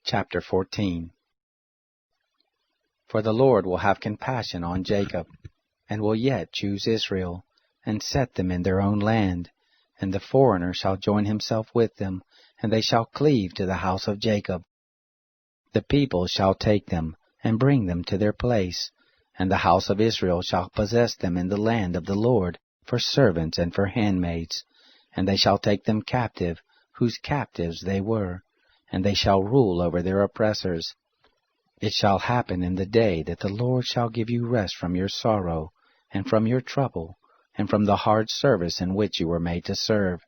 Chapter 14. For the Lord will have compassion on Jacob, and will yet choose Israel, and set them in their own land. And the foreigner shall join himself with them, and they shall cleave to the house of Jacob. The people shall take them, and bring them to their place, and the house of Israel shall possess them in the land of the Lord, for servants and for handmaids. And they shall take them captive, whose captives they were, and they shall rule over their oppressors. It shall happen in the day that the Lord shall give you rest from your sorrow, and from your trouble, and from the hard service in which you were made to serve,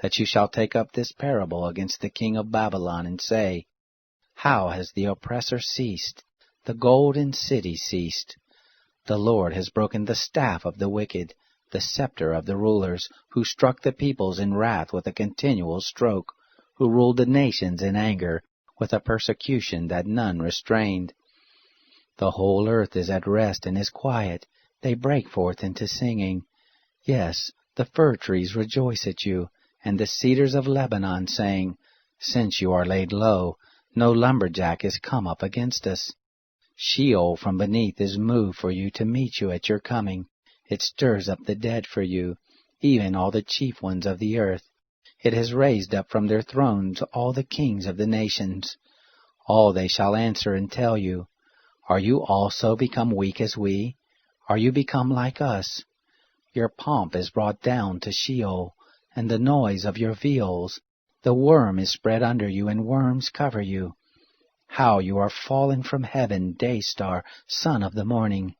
that you shall take up this parable against the king of Babylon, and say, How has the oppressor ceased? The golden city ceased. The Lord has broken the staff of the wicked, the scepter of the rulers, who struck the peoples in wrath with a continual stroke, who ruled the nations in anger, with a persecution that none restrained. The whole earth is at rest and is quiet. They break forth into singing. Yes, the fir trees rejoice at you, and the cedars of Lebanon, saying, Since you are laid low, no lumberjack is come up against us. Sheol from beneath is moved for you to meet you at your coming. It stirs up the dead for you, even all the chief ones of the earth. It has raised up from their thrones all the kings of the nations. All they shall answer and tell you, Are you also become weak as we? Are you become like us? Your pomp is brought down to Sheol, and the noise of your viols. The worm is spread under you, and worms cover you. How you are fallen from heaven, day-star, son of the morning!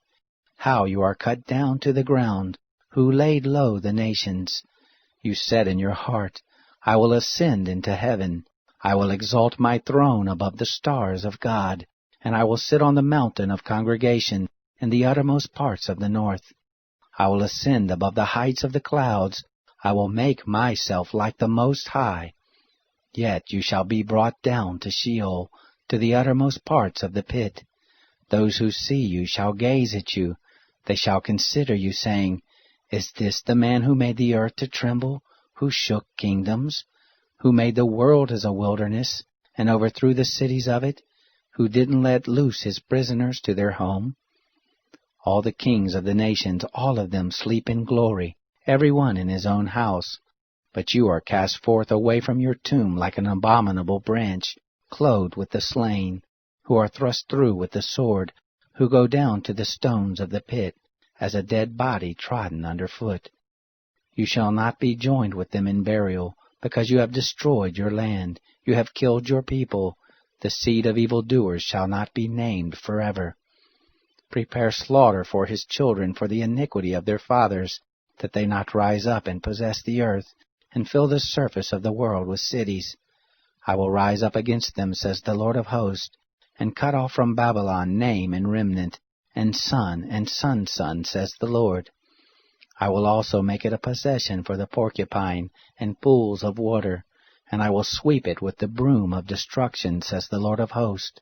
How you are cut down to the ground, who laid low the nations! You said in your heart, I will ascend into heaven. I will exalt my throne above the stars of God, and I will sit on the mountain of congregation in the uttermost parts of the north. I will ascend above the heights of the clouds. I will make myself like the Most High. Yet you shall be brought down to Sheol, to the uttermost parts of the pit. Those who see you shall gaze at you. They shall consider you, saying, Is this the man who made the earth to tremble, who shook kingdoms, who made the world as a wilderness, and overthrew the cities of it, who didn't let loose his prisoners to their home? All the kings of the nations, all of them sleep in glory, every one in his own house. But you are cast forth away from your tomb like an abominable branch, clothed with the slain, who are thrust through with the sword, who go down to the stones of the pit, as a dead body trodden under foot. You shall not be joined with them in burial, because you have destroyed your land, you have killed your people. The seed of evildoers shall not be named forever. Prepare slaughter for his children for the iniquity of their fathers, that they not rise up and possess the earth, and fill the surface of the world with cities. I will rise up against them, says the Lord of hosts, and cut off from Babylon name and remnant, and son's son, says the Lord. I will also make it a possession for the porcupine, and pools of water, and I will sweep it with the broom of destruction, says the Lord of hosts.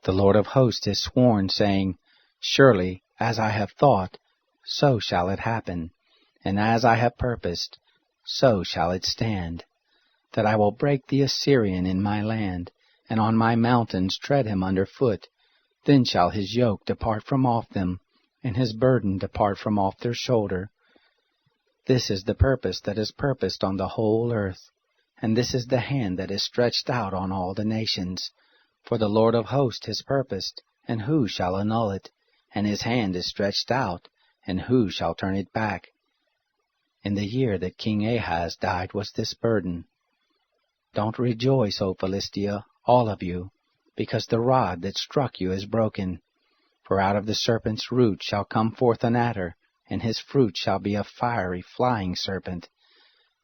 The Lord of hosts has sworn, saying, Surely, as I have thought, so shall it happen, and as I have purposed, so shall it stand, that I will break the Assyrian in my land, and on my mountains tread him under foot. Then shall his yoke depart from off them, and his burden depart from off their shoulder. This is the purpose that is purposed on the whole earth, and this is the hand that is stretched out on all the nations. For the Lord of hosts has purposed, and who shall annul it? And his hand is stretched out, and who shall turn it back? In the year that King Ahaz died was this burden. Don't rejoice, O Philistia, all of you, because the rod that struck you is broken. For out of the serpent's root shall come forth an adder, and his fruit shall be a fiery flying serpent.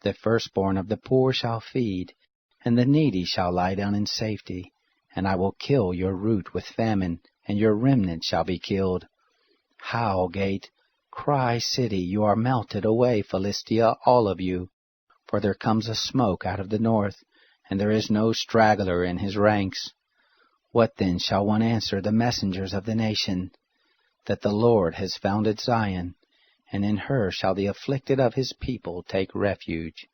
The firstborn of the poor shall feed, and the needy shall lie down in safety. And I will kill your root with famine, and your remnant shall be killed. Howl, gate! Cry, city! You are melted away, Philistia, all of you. For there comes a smoke out of the north, and there is no straggler in his ranks. What then shall one answer the messengers of the nation? That the Lord has founded Zion, and in her shall the afflicted of his people take refuge.